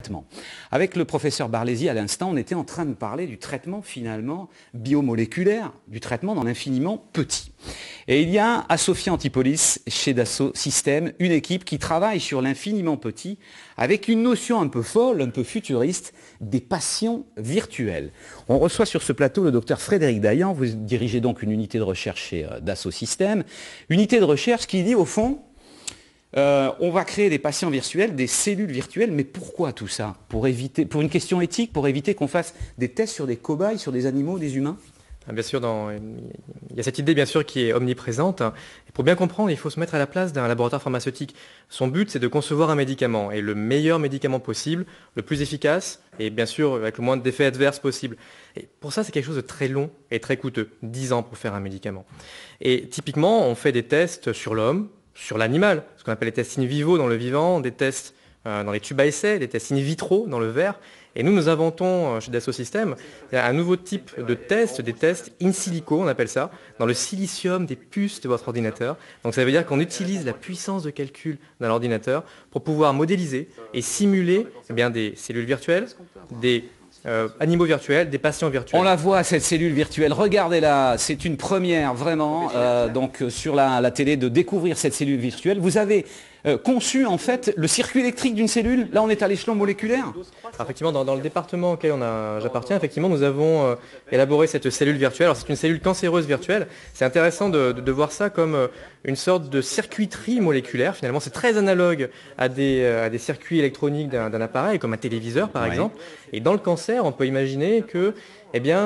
traitement. Avec le professeur Barlési, à l'instant, on était en train de parler du traitement finalement biomoléculaire, du traitement dans l'infiniment petit. Et il y a à Sophia Antipolis, chez Dassault Systèmes, une équipe qui travaille sur l'infiniment petit avec une notion un peu folle, un peu futuriste, des patients virtuels. On reçoit sur ce plateau le docteur Frédéric Dayan, vous dirigez donc une unité de recherche chez Dassault Systèmes, unité de recherche qui dit au fond, on va créer des patients virtuels, des cellules virtuelles, mais pourquoi tout ça? Pour une question éthique, pour éviter qu'on fasse des tests sur des cobayes, sur des animaux, des humains? Bien sûr, il y a cette idée bien sûr qui est omniprésente. Et pour bien comprendre, il faut se mettre à la place d'un laboratoire pharmaceutique. Son but, c'est de concevoir un médicament, et le meilleur médicament possible, le plus efficace, et bien sûr avec le moins d'effets adverses possible. Et pour ça, c'est quelque chose de très long et très coûteux, 10 ans pour faire un médicament. Et typiquement, on fait des tests sur l'homme, sur l'animal, ce qu'on appelle les tests in vivo dans le vivant, des tests dans les tubes à essai, des tests in vitro dans le verre. Et nous inventons chez Dassault Systèmes un nouveau type de test, des tests in silico, on appelle ça, dans le silicium des puces de votre ordinateur. Donc ça veut dire qu'on utilise la puissance de calcul d'un ordinateur pour pouvoir modéliser et simuler des cellules virtuelles, des animaux virtuels, des patients virtuels. On la voit, cette cellule virtuelle, regardez-la, c'est une première vraiment sur la télé de découvrir cette cellule virtuelle. Vous avez conçu en fait le circuit électrique d'une cellule, là on est à l'échelon moléculaire. Effectivement, dans le département auquel j'appartiens, effectivement, nous avons élaboré cette cellule virtuelle. Alors c'est une cellule cancéreuse virtuelle. C'est intéressant de voir ça comme une sorte de circuiterie moléculaire. Finalement, c'est très analogue à des circuits électroniques d'un appareil, comme un téléviseur par exemple. Et dans le cancer, on peut imaginer que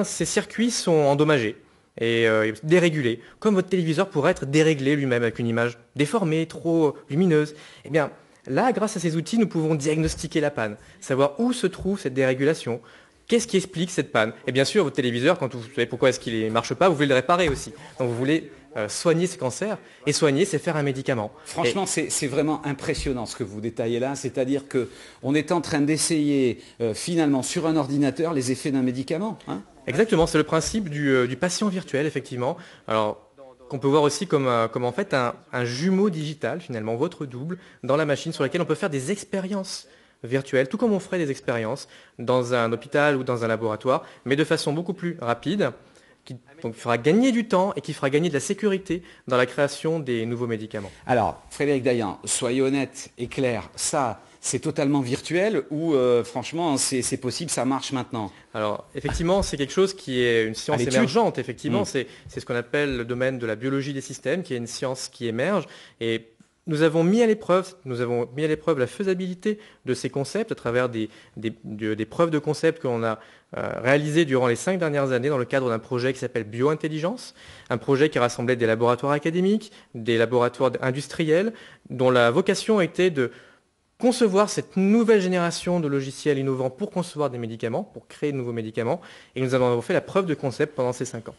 ces circuits sont endommagés et dérégulés, comme votre téléviseur pourrait être déréglé lui-même avec une image déformée, trop lumineuse. Là, grâce à ces outils, nous pouvons diagnostiquer la panne, savoir où se trouve cette dérégulation, qu'est-ce qui explique cette panne. Et bien sûr, votre téléviseur, quand vous savez pourquoi est-ce qu'il ne marche pas, vous voulez le réparer aussi. Donc vous voulez soigner ce cancer, et soigner, c'est faire un médicament. Franchement, c'est vraiment impressionnant ce que vous détaillez là, c'est-à-dire qu'on est en train d'essayer finalement sur un ordinateur les effets d'un médicament. Exactement, c'est le principe du patient virtuel, effectivement. Alors, qu'on peut voir aussi comme en fait un jumeau digital, finalement, votre double, dans la machine sur laquelle on peut faire des expériences virtuelles, tout comme on ferait des expériences dans un hôpital ou dans un laboratoire, mais de façon beaucoup plus rapide, qui donc fera gagner du temps et qui fera gagner de la sécurité dans la création des nouveaux médicaments. Alors, Frédéric Dayan, soyez honnête et clair, ça, c'est totalement virtuel ou franchement c'est possible, ça marche maintenant? Alors effectivement c'est quelque chose qui est une science émergente, effectivement c'est ce qu'on appelle le domaine de la biologie des systèmes, qui est une science qui émerge, et nous avons mis à l'épreuve la faisabilité de ces concepts à travers des preuves de concepts qu'on a réalisées durant les 5 dernières années dans le cadre d'un projet qui s'appelle Biointelligence, un projet qui rassemblait des laboratoires académiques, des laboratoires industriels, dont la vocation était de concevoir cette nouvelle génération de logiciels innovants pour concevoir des médicaments, pour créer de nouveaux médicaments, et nous avons fait la preuve de concept pendant ces 5 ans.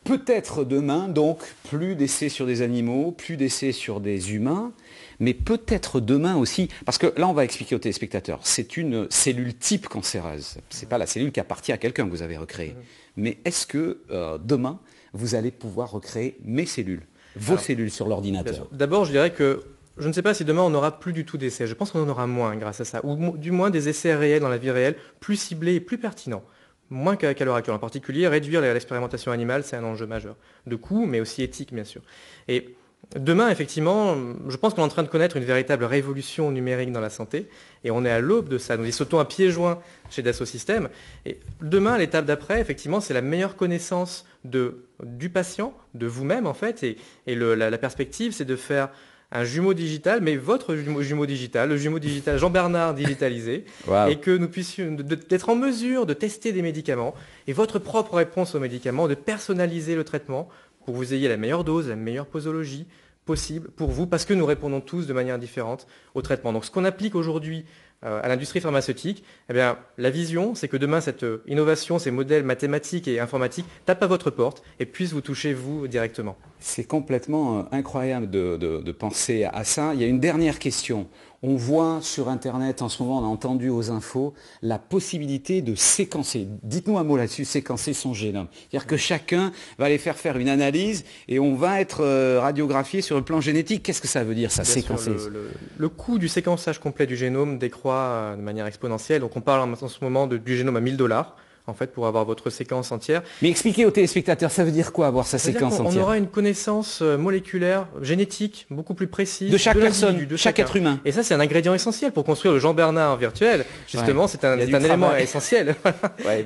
Peut-être demain, donc, plus d'essais sur des animaux, plus d'essais sur des humains, mais peut-être demain aussi, parce que là on va expliquer aux téléspectateurs, c'est une cellule type cancéreuse, ce n'est pas la cellule qui appartient à quelqu'un que vous avez recréée, mais est-ce que demain, vous allez pouvoir recréer mes cellules, vos cellules sur l'ordinateur? D'abord, je dirais que je ne sais pas si demain on n'aura plus du tout d'essais. Je pense qu'on en aura moins grâce à ça, ou du moins des essais réels dans la vie réelle, plus ciblés et plus pertinents. Moins qu'à l'heure actuelle. En particulier, réduire l'expérimentation animale, c'est un enjeu majeur. De coût, mais aussi éthique, bien sûr. Et demain, effectivement, je pense qu'on est en train de connaître une véritable révolution numérique dans la santé, et on est à l'aube de ça. Nous y sautons à pieds joints chez Dassault Systèmes. Et demain, l'étape d'après, effectivement, c'est la meilleure connaissance du patient, de vous-même, en fait, et la perspective, c'est de faire un jumeau digital, mais votre jumeau digital, le jumeau digital Jean-Bernard digitalisé, wow. Et que nous puissions d'être en mesure de tester des médicaments et votre propre réponse aux médicaments, de personnaliser le traitement pour que vous ayez la meilleure dose, la meilleure posologie possible pour vous, parce que nous répondons tous de manière différente au traitement. Donc ce qu'on applique aujourd'hui à l'industrie pharmaceutique, la vision, c'est que demain, cette innovation, ces modèles mathématiques et informatiques tapent à votre porte et puissent vous toucher, vous, directement. C'est complètement incroyable de penser à ça. Il y a une dernière question. On voit sur Internet, en ce moment, on a entendu aux infos, la possibilité de séquencer. Dites-nous un mot là-dessus, séquencer son génome. C'est-à-dire que chacun va aller faire une analyse et on va être radiographié sur le plan génétique. Qu'est-ce que ça veut dire, ça, Bien séquencer? sûr, le coût du séquençage complet du génome décroît de manière exponentielle. Donc on parle en ce moment du génome à 1 000 $, en fait, pour avoir votre séquence entière. Mais expliquez aux téléspectateurs, ça veut dire quoi avoir sa séquence entière? On aura une connaissance moléculaire, génétique, beaucoup plus précise de chaque personne, de chaque être humain. Et ça, c'est un ingrédient essentiel pour construire le Jean Bernard virtuel. Justement, c'est un élément essentiel.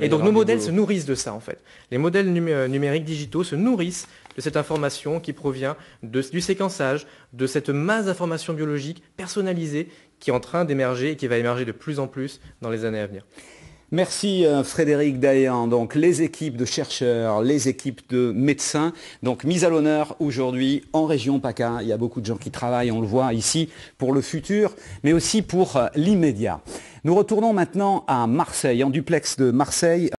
Et donc nos modèles se nourrissent de ça, en fait. Les modèles numériques digitaux se nourrissent de cette information qui provient du séquençage, de cette masse d'informations biologiques personnalisées qui est en train d'émerger et qui va émerger de plus en plus dans les années à venir. Merci Frédéric Dayan. Donc les équipes de chercheurs, les équipes de médecins, donc mises à l'honneur aujourd'hui en région PACA. Il y a beaucoup de gens qui travaillent, on le voit ici, pour le futur, mais aussi pour l'immédiat. Nous retournons maintenant à Marseille, en duplex de Marseille.